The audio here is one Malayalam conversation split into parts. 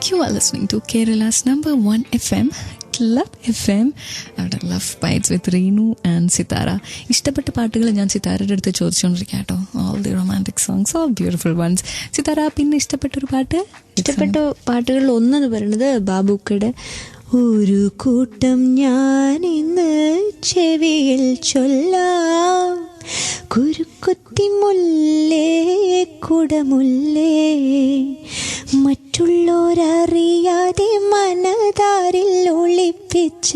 You are listening to Kerala's number one FM, Club FM. അവിടെ love bites with Reenu and Sithara. ഇഷ്ടപ്പെട്ട പാട്ടുകൾ ഞാൻ സിതാരയുടെ അടുത്ത് ചോദിച്ചുകൊണ്ടിരിക്കാം കേട്ടോ. All the romantic songs, all beautiful ones. Sithara, പിന്നെ ഇഷ്ടപ്പെട്ടൊരു പാട്ട്? ഇഷ്ടപ്പെട്ട പാട്ടുകളിൽ ഒന്നെന്ന് പറയുന്നത് ബാബുക്കയുടെ ഒരു കൂട്ടം ഞാൻ ഇന്ന് ചെവിയിൽ ചൊല്ലാം, കുരുക്കുത്തി മുല്ലേ കുടമുല്ലേ, മറ്റുള്ളോരറിയാതെ മനതാരിൽ ഒളിപ്പിച്ച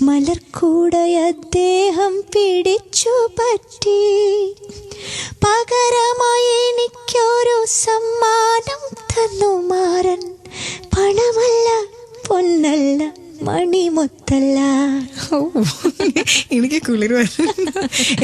മലർക്കൂടയ അദ്ദേഹം പിടിച്ചു പറ്റി. പകരമായി എനിക്കൊരു സമ്മാനം തന്നു മാറൻ, പണമല്ല പൊന്നല്ല മണിമുത്തല്ല. എനിക്ക് കുളിർ വരുന്നു.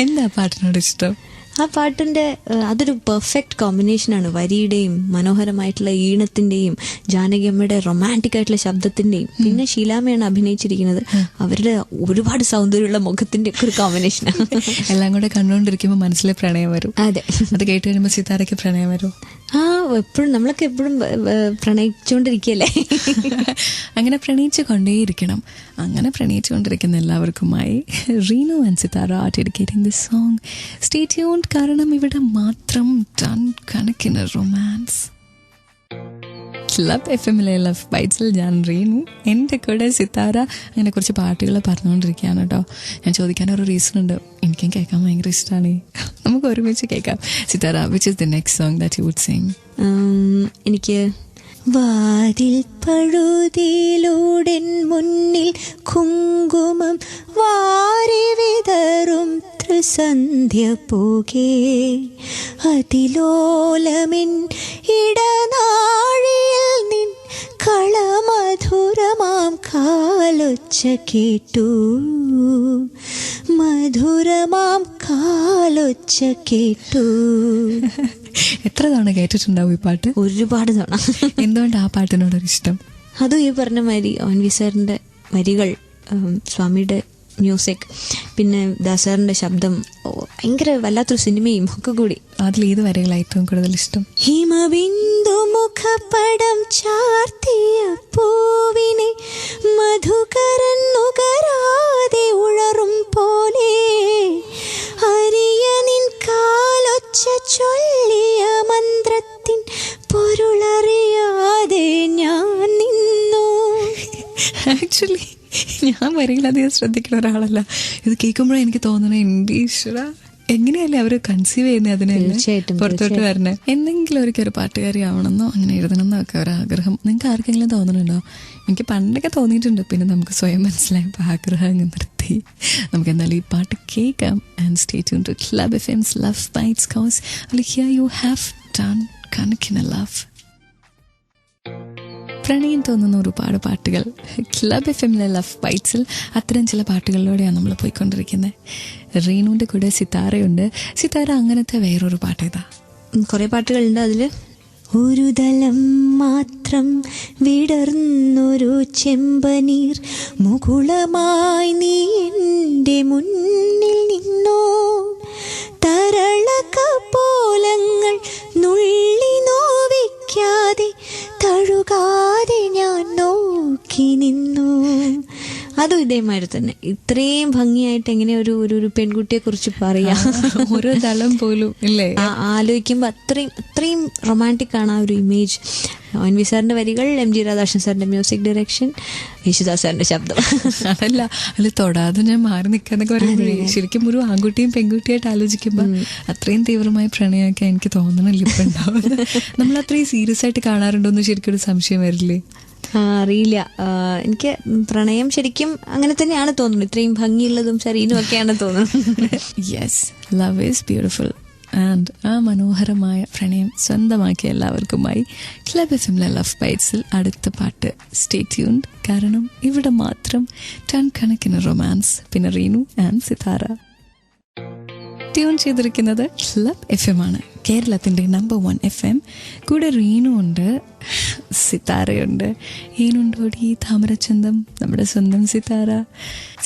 എന്താ പാട്ടിനോട് ഇഷ്ടം? ആ പാട്ടിൻ്റെ അതൊരു പെർഫെക്റ്റ് കോമ്പിനേഷനാണ്. വരിയുടെയും മനോഹരമായിട്ടുള്ള ഈണത്തിൻ്റെയും ജാനകിയമ്മയുടെ റൊമാൻറ്റിക് ആയിട്ടുള്ള ശബ്ദത്തിൻ്റെയും പിന്നെ ഷീലാമ്മയാണ് അഭിനയിച്ചിരിക്കുന്നത്. അവരുടെ ഒരുപാട് സൗന്ദര്യമുള്ള മുഖത്തിൻ്റെ ഒക്കെ ഒരു കോമ്പിനേഷനാണ്. എല്ലാം കൂടെ കണ്ടുകൊണ്ടിരിക്കുമ്പോൾ മനസ്സിലെ പ്രണയം വരും. അതെ, അത് കേട്ട് കഴിയുമ്പോൾ സിതാരയ്ക്ക് പ്രണയം വരും. എപ്പോഴും നമ്മളൊക്കെ എപ്പോഴും പ്രണയിച്ചുകൊണ്ടിരിക്കുകയല്ലേ. അങ്ങനെ പ്രണയിച്ചു കൊണ്ടേയിരിക്കണം. അങ്ങനെ പ്രണയിച്ചുകൊണ്ടിരിക്കുന്ന എല്ലാവർക്കുമായി Reenu and Sithara are dedicating this song. Stay tuned, കാരണം ഇവിടെ മാത്രം ടൺ കണക്കിന് റൊമാൻസ്. ക്ലബ് എഫ് എമ്മിലെ ലവ് ബൈറ്റ്സിൽ ഞാൻ റീനു, എൻ്റെ കൂടെ സിതാര. അങ്ങനെ കുറച്ച് പാട്ടുകൾ പറഞ്ഞുകൊണ്ടിരിക്കുകയാണ് കേട്ടോ. ഞാൻ ചോദിക്കാനൊരു റീസൺ ഉണ്ട്, എനിക്കും കേൾക്കാൻ ഭയങ്കര ഇഷ്ടമാണ്. നമുക്ക് ഒരുമിച്ച് കേൾക്കാം. Sithara, which is the next song that you would sing? എനിക്ക് വാതിൽ പഴുതിയിലൂടെ മുന്നിൽ കുങ്കുമം വാരി വിതറും ത്രിസന്ധ്യ പോകേ, അതിലോലമിൻ ഇടനാഴിയിൽ നിൻ കളമധുരമാം കാലൊച്ച കേട്ടു, മധുരമാം കാലൊച്ച കേട്ടു. എത്ര തവണ കേട്ടിട്ടുണ്ടാവും ഈ പാട്ട്? ഒരുപാട് തവണ. എന്തുകൊണ്ട് ആ പാട്ടിനോടൊരു ഇഷ്ടം? അതും ഈ പറഞ്ഞ മാതിരി ONV സാറിൻ്റെ വരികൾ, സ്വാമിയുടെ മ്യൂസിക്, പിന്നെ ദാസാറിൻ്റെ ശബ്ദം, ഭയങ്കര വല്ലാത്തൊരു സിനിമയും ഒക്കെ കൂടി. അതിൽ ഏത് വരികളാണ് ഏറ്റവും കൂടുതൽ ഇഷ്ടം? ഹിമബിന്ദു മുഖപടം ചാർത്തിയ പൂവിനെ മധുകരൻ നുകരാതെ ഉഴറും പോലെ, അരിയ നിൻ കാലൊച്ച ചൊല്ലിയ മന്ത്രത്തിൻ പൊരുളറിയാതെ ഞാൻ നിന്നു. ആക്ച്വലി ഞാൻ വരികളധികം ശ്രദ്ധിക്കുന്ന ഒരാളല്ല. ഇത് കേൾക്കുമ്പോഴേ എനിക്ക് തോന്നണേ, എൻ്റെ ഈശ്വര, എങ്ങനെയല്ലേ അവർ കൺസീവ് ചെയ്യുന്നത്, അതിനെ പുറത്തോട്ട് വരണേ. എന്തെങ്കിലും ഒരു പാട്ടുകാരി ആവണമെന്നോ അങ്ങനെ എഴുതണമെന്നോ ഒക്കെ ഒരാഗ്രഹം നിങ്ങൾക്ക് ആർക്കെങ്കിലും തോന്നുന്നുണ്ടോ? എനിക്ക് പണ്ടൊക്കെ തോന്നിയിട്ടുണ്ട്. പിന്നെ നമുക്ക് സ്വയം മനസ്സിലായപ്പോൾ ആഗ്രഹം അങ്ങ് നിർത്തി. നമുക്ക് എന്നാലും ഈ പാട്ട് കേൾക്കാം. And stay tuned to Club FM's love bites, cause here you have ton കണക്കിന് ലവ്. പ്രണയം തോന്നുന്ന ഒരുപാട് പാട്ടുകൾ ക്ലബ് എഫ് എമ്മിലെ ലവ് ബൈറ്റ്സിൽ. അത്തരം ചില പാട്ടുകളിലൂടെയാണ് നമ്മൾ പോയിക്കൊണ്ടിരിക്കുന്നത്. റീനുവിൻ്റെ കൂടെ സിതാരയുണ്ട്. സിതാര, അങ്ങനത്തെ വേറൊരു പാട്ട് ഏതാ? കുറേ പാട്ടുകളുണ്ട്. അതിൽ ഒരു തലം മാത്രം വിടർന്നൊരു ചെമ്പനീർ മുകുളമായി നീ എൻ്റെ മുന്നിൽ നിന്നോ, തരളകപോലങ്ങൾ നുള്ളി നോവിക്കാതെ തഴുകാതെ ഞാൻ നോക്കി നിന്നു. അതും ഇതേമാതിരി തന്നെ ഇത്രയും ഭംഗിയായിട്ട് എങ്ങനെ ഒരു പെൺകുട്ടിയെ കുറിച്ച് പറയാം. ഓരോ ദളം പോലും ഇല്ലേ ആലോചിക്കുമ്പോൾ അത്രയും റൊമാൻറ്റിക് ആണ് ആ ഒരു ഇമേജ്. ONV സാറിൻ്റെ വരികൾ, MG രാധാകൃഷ്ണൻ സാറിൻ്റെ മ്യൂസിക് ഡയറക്ഷൻ, യേശുദാസ് സാറിൻ്റെ ശബ്ദം. അതല്ല, അതിൽ തൊടാതെ ഞാൻ മാറി നിൽക്കാന്നൊക്കെ പറയുമ്പോഴേ ശരിക്കും ഒരു ആൺകുട്ടിയും പെൺകുട്ടിയായിട്ട് ആലോചിക്കുമ്പോൾ അത്രയും തീവ്രമായ പ്രണയമൊക്കെ എനിക്ക് തോന്നണില്ല ഇപ്പം ഉണ്ടാവുന്നത്. നമ്മൾ അത്രയും സീരിയസ് ആയിട്ട് കാണാറുണ്ടോന്ന് ശരിക്കും ഒരു സംശയം വരില്ലേ? അറിയില്ല. എനിക്ക് പ്രണയം ശരിക്കും അങ്ങനെ തന്നെയാണ് തോന്നുന്നത്. ഇത്രയും ഭംഗിയുള്ളതും ശരീരവും ഒക്കെയാണ് തോന്നുന്നത്. Yes, love is beautiful. And ആ മനോഹരമായ പ്രണയം സ്വന്തമാക്കിയ എല്ലാവർക്കുമായി ക്ലബ് എഫ്എമ്മിലെ ലവ് ബൈറ്റ്സിൽ അടുത്ത പാട്ട്. സ്റ്റേ ട്യൂൺഡ്, കാരണം ഇവിടെ മാത്രം ടൺ കണക്കിന് റൊമാൻസ്. പിന്നെ റീനു ആൻഡ് സിതാര ട്യൂൺ ചെയ്തിരിക്കുന്നത് ക്ലബ് FM ആണ്, കേരളത്തിൻ്റെ നമ്പർ 1 FM. കൂടെ റീനു ഉണ്ട്, സിതാരയുണ്ട്. ഏനുണ്ടോടി താമരച്ചന്തം, നമ്മുടെ സ്വന്തം സിതാര.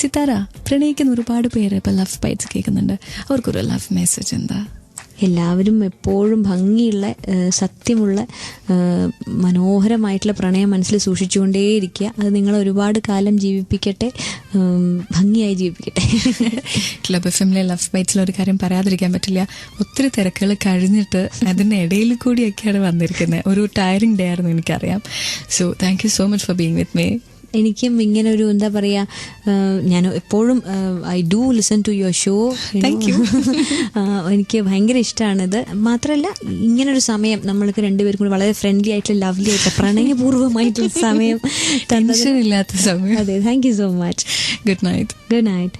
സിതാര, പ്രണയിക്കുന്ന ഒരുപാട് പേര് ഇപ്പോൾ ലവ് ബൈറ്റ്സ് കേൾക്കുന്നുണ്ട്. അവർക്കൊരു ലവ് മെസ്സേജ് എന്താ? എല്ലാവരും എപ്പോഴും ഭംഗിയുള്ള സത്യമുള്ള മനോഹരമായിട്ടുള്ള പ്രണയം മനസ്സിൽ സൂക്ഷിച്ചുകൊണ്ടേയിരിക്കുക. അത് നിങ്ങളെ ഒരുപാട് കാലം ജീവിപ്പിക്കട്ടെ, ഭംഗിയായി ജീവിപ്പിക്കട്ടെ. ക്ലബ് FM-ലെ ലവ് ബൈറ്റ്സിൽ ഒരു കാര്യം പറയാതിരിക്കാൻ പറ്റില്ല. ഒത്തിരി തിരക്കുകൾ കഴിഞ്ഞിട്ട് അതിൻ്റെ ഇടയിൽ കൂടിയൊക്കെയാണ് വന്നിരിക്കുന്നത്. ഒരു ടയറിംഗ് ഡേ ആയിരുന്നു എനിക്കറിയാം. So thank you so much for being with me. എനിക്കും ഇങ്ങനെ ഒരു എന്താ പറയാ, ഞാൻ എപ്പോഴും I do listen to your show. എനിക്ക് ഭയങ്കര ഇഷ്ടമാണിത്. മാത്രമല്ല ഇങ്ങനൊരു സമയം നമ്മൾക്ക് രണ്ടുപേരും കൂടി വളരെ ഫ്രണ്ട്ലി ആയിട്ടുള്ള ലവ്ലി ആയിട്ടുള്ള പ്രണയപൂർവ്വമായിട്ടുള്ള സമയം തന്നതില്ലാത്ത സമയം. അതെ, thank you so much. Good night. Good night.